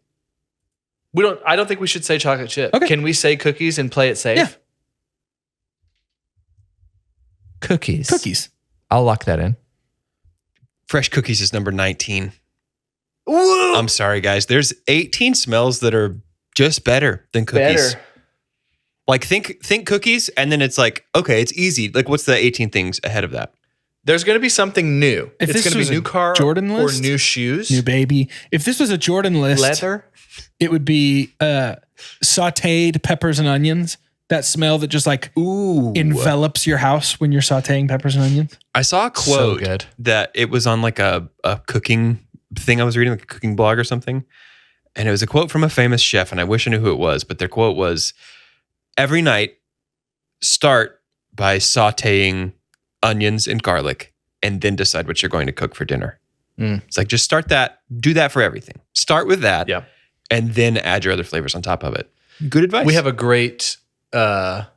I don't think we should say chocolate chip. Okay. Can we say cookies and play it safe? Yeah. Cookies. I'll lock that in. Fresh cookies is number 19. Ooh. I'm sorry, guys. There's 18 smells that are just better than cookies. Like think cookies, and then it's like, okay, it's easy. Like, what's the 18 things ahead of that? There's going to be something new. If it's going to be new car Jordan list, or new shoes. New baby. If this was a Jordan list, leather, it would be sauteed peppers and onions. That smell that just like envelops your house when you're sauteing peppers and onions. I saw a quote that it was on like a cooking thing I was reading, like a cooking blog or something. And it was a quote from a famous chef, and I wish I knew who it was, but their quote was, every night, start by sauteing onions and garlic, and then decide what you're going to cook for dinner. It's like, just start that, do that for everything. Start with that, and then add your other flavors on top of it. Good advice. We have a great lasagna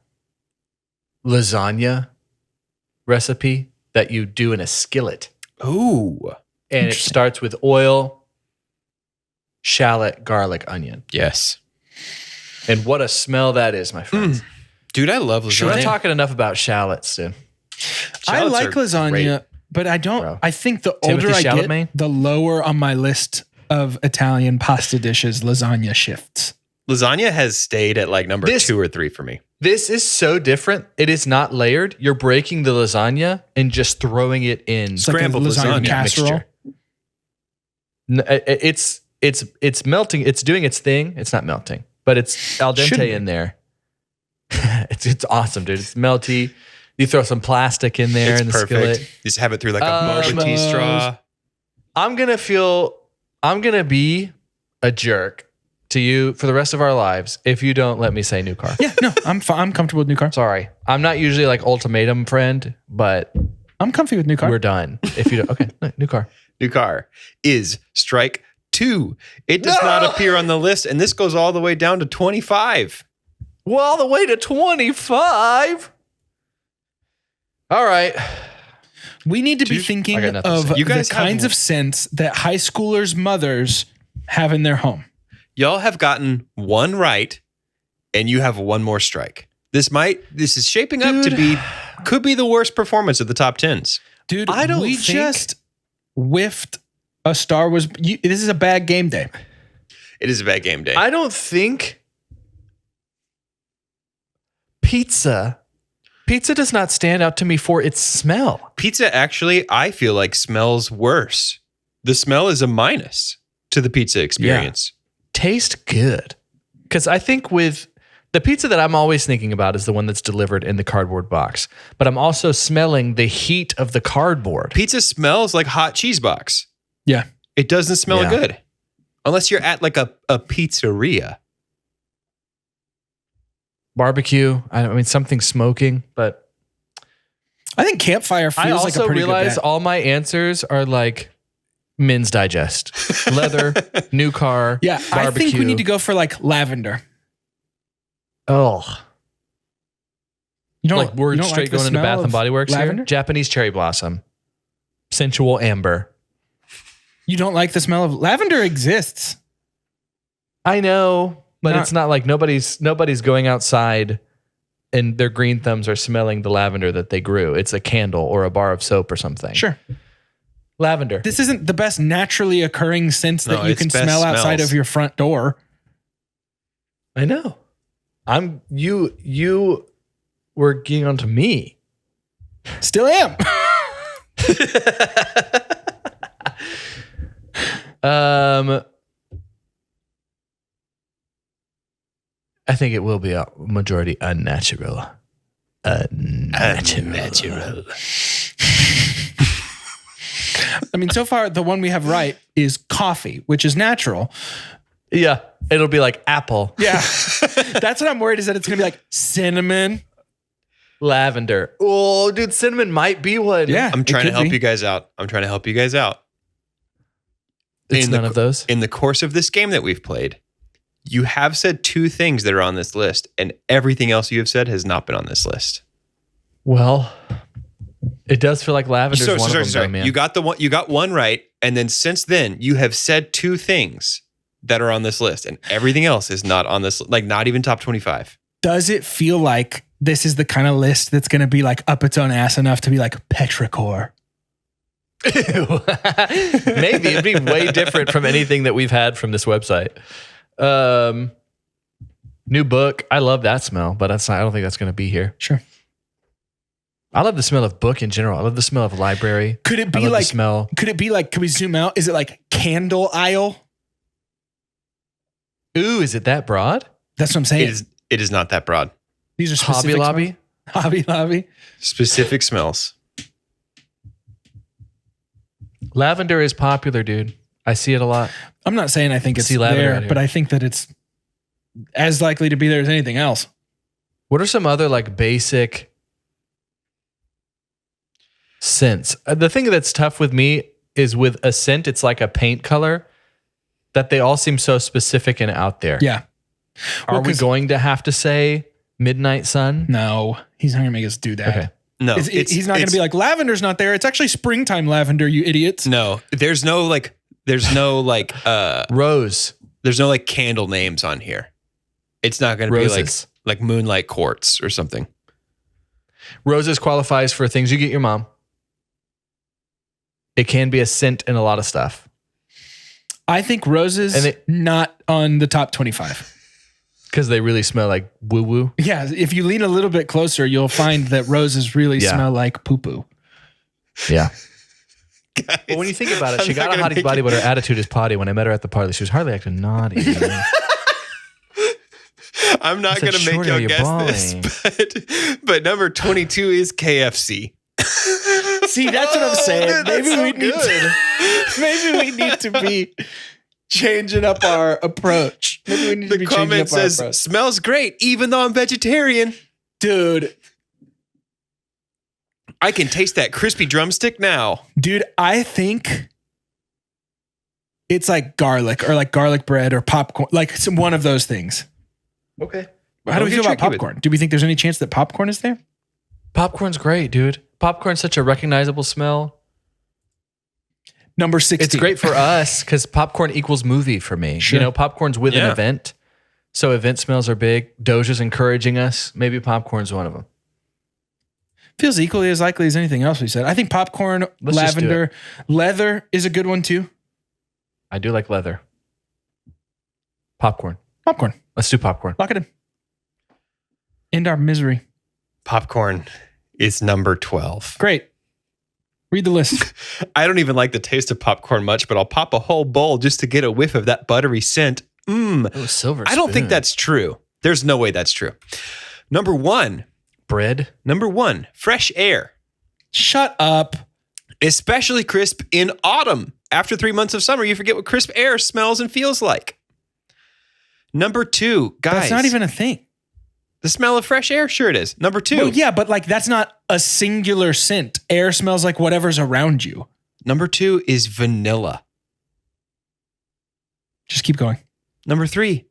recipe that you do in a skillet. Ooh. And it starts with oil, shallot, garlic, onion. Yes. And what a smell that is, my friends. Dude, I love lasagna. We're not talking enough about shallots, dude. I like lasagna, but I don't. Bro. I think the older I get, the lower on my list of Italian pasta dishes lasagna shifts. Lasagna has stayed at like number 2 or 3 for me. This is so different. It is not layered. You're breaking the lasagna and just throwing it in scrambled like lasagna casserole. It's melting. It's doing its thing. It's not melting, but it's al dente in there. it's awesome, dude. It's melty. You throw some plastic in there in the skillet. You just have it through like a boba tea straw. I'm gonna be a jerk to you for the rest of our lives if you don't let me say new car. Yeah, no, I'm fine. I'm comfortable with new car. Sorry, I'm not usually like ultimatum friend, but I'm comfy with new car. We're done. If you don't, okay, new car. New car is strike 2. It does not appear on the list, and this goes all the way down to 25. Well, all the way to 25. All right. We need to be thinking of the kinds of scents that high schoolers' mothers have in their home. Y'all have gotten 1 right, and you have 1 more strike. This is shaping up to could be the worst performance of the top 10s. Dude, we just whiffed a Star Wars. This is a bad game day. It is a bad game day. I don't think pizza does not stand out to me for its smell. Pizza actually, I feel like smells worse. The smell is a minus to the pizza experience. Yeah. Taste good. Because I think with the pizza that I'm always thinking about is the one that's delivered in the cardboard box. But I'm also smelling the heat of the cardboard. Pizza smells like hot cheese box. Yeah. It doesn't smell good. Unless you're at like a pizzeria. Barbecue. I mean, something smoking, but I think campfire feels like a pretty good bet. I also realize all my answers are like Men's Digest, leather, new car. Yeah, barbecue. I think we need to go for like lavender. Oh, you don't like we're straight going into Bath and Body Works here. Japanese cherry blossom, sensual amber. You don't like the smell of lavender? Exists. I know. But it's not like nobody's going outside and their green thumbs are smelling the lavender that they grew. It's a candle or a bar of soap or something. Sure. Lavender. This isn't the best naturally occurring scent that you can smell outside of your front door. I know. You were getting onto me. Still am. I think it will be a majority unnatural. Unnatural. I mean, so far, the one we have right is coffee, which is natural. Yeah. It'll be like apple. Yeah. That's what I'm worried is that it's going to be like cinnamon. Lavender. Oh, dude, cinnamon might be one. Yeah. I'm trying to help you guys out. It's none of those. In the course of this game that we've played, you have said 2 things that are on this list, and everything else you have said has not been on this list. Well, it does feel like lavender's one of them, though, man. You got one right, and then since then, you have said 2 things that are on this list, and everything else is not on this, like not even top 25. Does it feel like this is the kind of list that's going to be like up its own ass enough to be like petrichor? Maybe it'd be way different from anything that we've had from this website. New book. I love that smell, but I don't think that's going to be here. Sure. I love the smell of book in general. I love the smell of library. Could it be like smell? Could it be like? Can we zoom out? Is it like candle aisle? Ooh, is it that broad? That's what I'm saying. It is not that broad. These are specific Hobby Lobby. Smells. Hobby Lobby. Specific smells. Lavender is popular, dude. I see it a lot. I'm not saying I think it's there, but I think that it's as likely to be there as anything else. What are some other like basic scents? The thing that's tough with me is with a scent, it's like a paint color that they all seem so specific and out there. Yeah. Are we going to have to say Midnight Sun? No, he's not going to make us do that. Okay. No, he's not going to be like lavender's not there. It's actually springtime lavender, you idiots. No, there's no rose. There's no like candle names on here. It's not going to be like moonlight quartz or something. Roses qualifies for things you get your mom. It can be a scent in a lot of stuff. I think roses not on the top 25. Because they really smell like woo-woo? Yeah, if you lean a little bit closer, you'll find that roses really smell like poo-poo. Yeah. Guys, well, when you think about it, she got a hottie body, but her attitude is potty. When I met her at the party, she was hardly acting naughty. I'm not going to make y'all guess this, but number 22 is KFC. See, that's what I'm saying. Maybe we need to be changing up our approach. Maybe we need to be changing up our approach. The comment says, smells great, even though I'm vegetarian. Dude. I can taste that crispy drumstick now. Dude, I think it's like garlic or like garlic bread or popcorn, like one of those things. Okay. How do we feel about popcorn? Do we think there's any chance that popcorn is there? Popcorn's great, dude. Popcorn's such a recognizable smell. Number 16. It's great for us because popcorn equals movie for me. Sure. You know, popcorn's with an event. So event smells are big. Doja's encouraging us. Maybe popcorn's one of them. Feels equally as likely as anything else we said. I think popcorn, lavender, leather is a good one too. I do like leather. Popcorn. Let's do popcorn. Lock it in. End our misery. Popcorn is number 12. Great. Read the list. I don't even like the taste of popcorn much, but I'll pop a whole bowl just to get a whiff of that buttery scent. Oh, silver spoon. I don't think that's true. There's no way that's true. Number 1. Bread. Number 1. Fresh air. Shut up. Especially crisp in autumn. After 3 months of summer, you forget what crisp air smells and feels like. Number 2. Guys. That's not even a thing. The smell of fresh air? Sure it is. Number 2. Well, yeah, but like that's not a singular scent. Air smells like whatever's around you. Number 2 is vanilla. Just keep going. Number 3,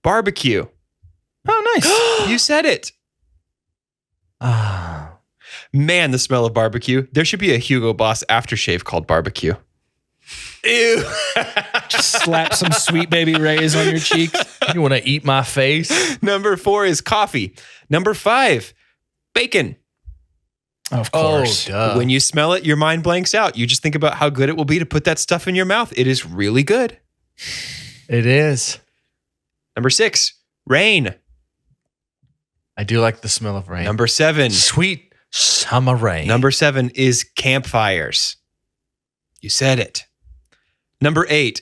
barbecue. Oh, nice. You said it. Man, the smell of barbecue. There should be a Hugo Boss aftershave called barbecue. Ew. Just slap some Sweet Baby Rays on your cheeks. You want to eat my face? Number 4 is coffee. Number 5, bacon. Of course. Oh, duh. When you smell it, your mind blanks out. You just think about how good it will be to put that stuff in your mouth. It is really good. It is. Number 6, rain. I do like the smell of rain. Number 7. Sweet summer rain. Number 7 is campfires. You said it. Number 8,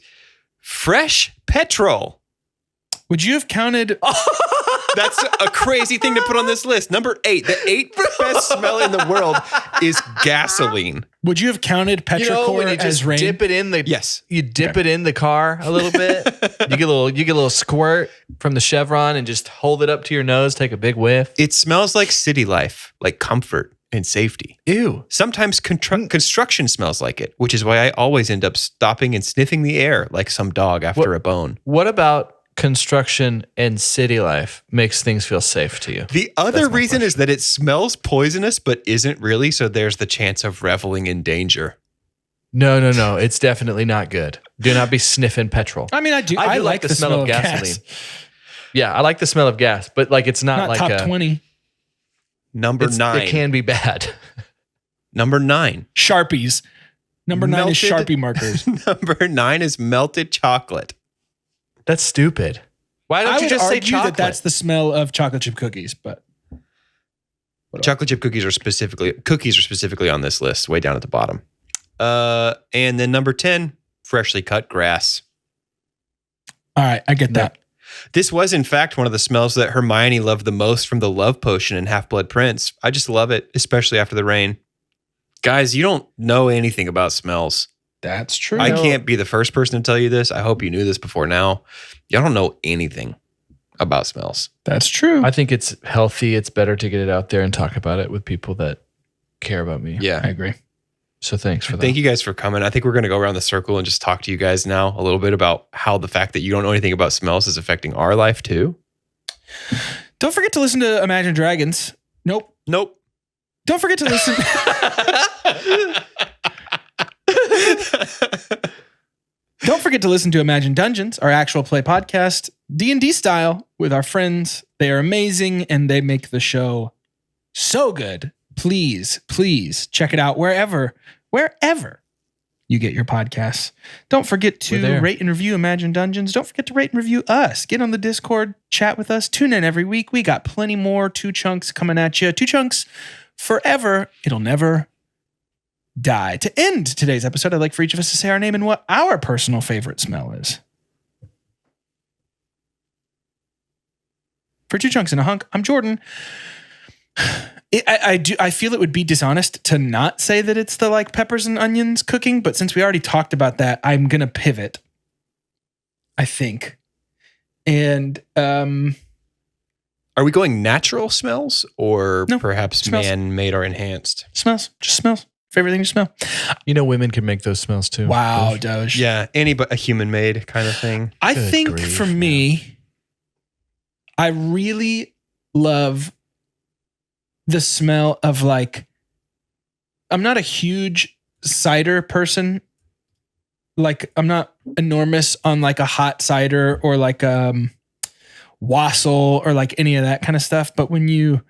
fresh petrol. Would you have counted? That's a crazy thing to put on this list. Number 8, the 8th best smell in the world is gasoline. Would you have counted petrichor when you as just rain? dip it in the Yes. You dip it in the car a little bit. You get a little squirt from the Chevron and just hold it up to your nose, take a big whiff. It smells like city life, like comfort and safety. Ew. Sometimes construction smells like it, which is why I always end up stopping and sniffing the air like some dog after a bone. What about construction and city life makes things feel safe to you? The other reason is that it smells poisonous, but isn't really. So there's the chance of reveling in danger. No. It's definitely not good. Do not be sniffing petrol. I mean, I do. I like the smell of gasoline. Yeah, I like the smell of gas, but like it's not like top 20. Number 9. It can be bad. Number 9. Sharpies. Number 9 is Melted- Sharpie markers. Number 9 is melted chocolate. That's stupid. Why don't you just say chocolate? That's the smell of chocolate chip cookies, but Chocolate chip cookies are specifically on this list, way down at the bottom. And then number 10, freshly cut grass. All right, I get that. This was, in fact, one of the smells that Hermione loved the most from the love potion in Half-Blood Prince. I just love it, especially after the rain. Guys, you don't know anything about smells. That's true. I can't be the first person to tell you this. I hope you knew this before now. Y'all don't know anything about smells. That's true. I think it's healthy. It's better to get it out there and talk about it with people that care about me. Yeah. I agree. So thanks for that. Thank you guys for coming. I think we're going to go around the circle and just talk to you guys now a little bit about how the fact that you don't know anything about smells is affecting our life too. Don't forget to listen to Imagine Dragons. Nope. Don't forget to listen. Don't forget to listen to Imagine Dungeons, our actual play podcast, D&D style, with our friends. They are amazing and they make the show so good. Please check it out wherever you get your podcasts. Don't forget to rate and review Imagine Dungeons. Don't forget to rate and review us. Get on the Discord, chat with us, tune in every week. We got plenty more 2 chunks coming at you. 2 chunks forever. It'll never die. To end today's episode, I'd like for each of us to say our name and what our personal favorite smell is. For 2 chunks and a hunk, I'm Jordan. I feel it would be dishonest to not say that it's the like peppers and onions cooking, but since we already talked about that, I'm gonna pivot. I think. And are we going natural smells or perhaps smells. man-made or enhanced? Smells. Just smells. Favorite thing to smell. You know, women can make those smells too. Wow, Doge. Yeah, a human-made kind of thing. I think for me, I really love the smell of like, I'm not a huge cider person. Like I'm not enormous on like a hot cider or like wassail or like any of that kind of stuff. But when you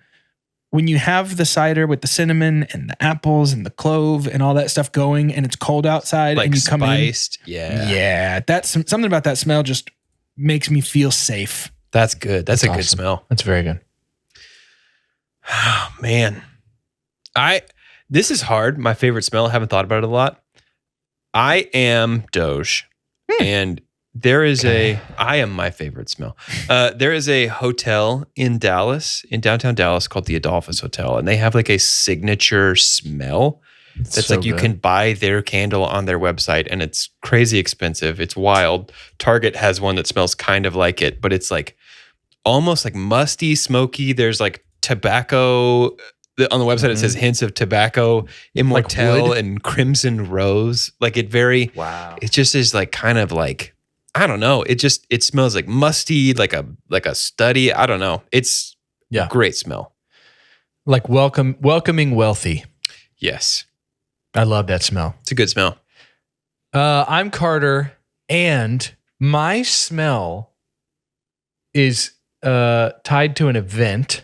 have the cider with the cinnamon and the apples and the clove and all that stuff going, and it's cold outside, like and you come spiced, yeah, that's something about that smell just makes me feel safe. That's good. That's a awesome. good smell. That's very good. Oh, man. This is hard. My favorite smell. I haven't thought about it a lot. I am Doge. And there is I am my favorite smell. There is a hotel in Dallas, in downtown Dallas, called the Adolphus Hotel. And they have like a signature smell that's so like you can buy their candle on their website, and it's crazy expensive. It's wild. Target has one that smells kind of like it, but it's like almost like musty, smoky. There's like tobacco. On the website, it says hints of tobacco, immortelle, like and crimson rose. Like it it just is like kind of like, I don't know. It smells like musty, like a study. I don't know. It's a great smell. Like welcoming wealthy. Yes. I love that smell. It's a good smell. I'm Carter, and my smell is tied to an event.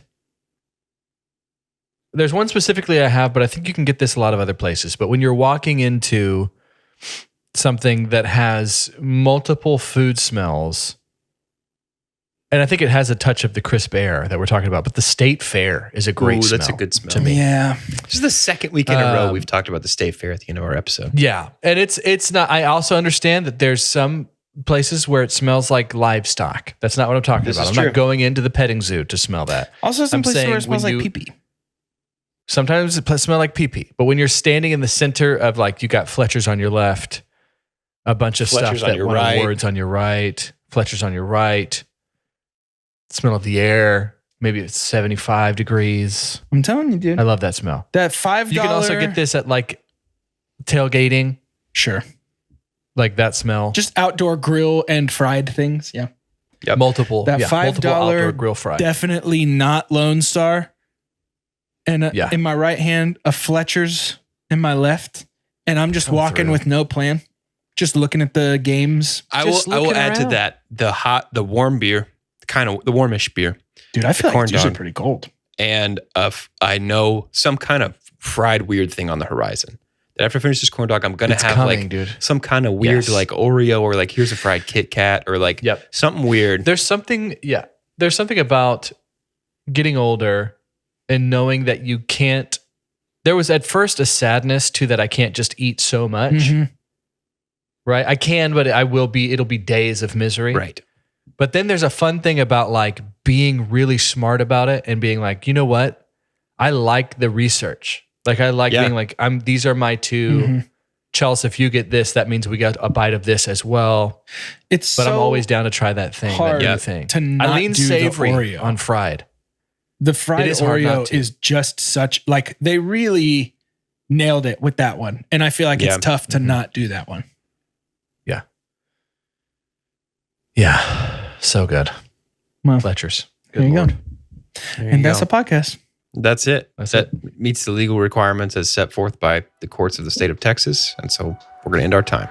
There's one specifically I have, but I think you can get this a lot of other places. But when you're walking into something that has multiple food smells, and I think it has a touch of the crisp air that we're talking about, but the State Fair is a great smell. That's a good smell to me. Yeah. This is the second week in a row we've talked about the State Fair at the end of our episode. Yeah. And it's not, I also understand that there's some places where it smells like livestock. That's not what I'm talking about. I'm not going into the petting zoo to smell that. Also, some places where it smells like pee-pee. Sometimes it smells like pee-pee. But when you're standing in the center of, like, you got Fletcher's on your left, a bunch of Fletcher's stuff that won awards on your right, Fletcher's on your right, smell of the air, maybe it's 75 degrees. I'm telling you, dude. I love that smell. That $5. You can also get this at, like, tailgating. Sure. Like that smell. Just outdoor grill and fried things. Yeah. Yep. Multiple. That $5 multiple outdoor grill fry. Definitely not Lone Star. And in my right hand, a Fletcher's in my left. And I'm just walking with no plan. Just looking at the games. I will add to that the warm beer, the warmish beer. Dude, I feel like it's usually pretty cold. And I know some kind of fried weird thing on the horizon. That after I finish this corn dog, I'm gonna have some kind of weird like Oreo, or like here's a fried Kit Kat, or like something weird. There's something about getting older and knowing that you can't. There was at first a sadness to that I can't just eat so much. Mm-hmm. Right? I can, but it'll be days of misery. Right. But then there's a fun thing about like being really smart about it and being like, you know what? I like the research. Like I like being like, these are my two. Mm-hmm. Chelsea, if you get this, that means we got a bite of this as well. But I'm always down to try that thing. Hard that new thing. To not I lean do savory the Oreo. on fried. The fried Oreo is just such, like, they really nailed it with that one. And I feel like it's tough to not do that one. Yeah. Yeah. So good. Well, Fletcher's. Good Lord. And that's a podcast. That's it. That meets the legal requirements as set forth by the courts of the state of Texas. And so we're going to end our time.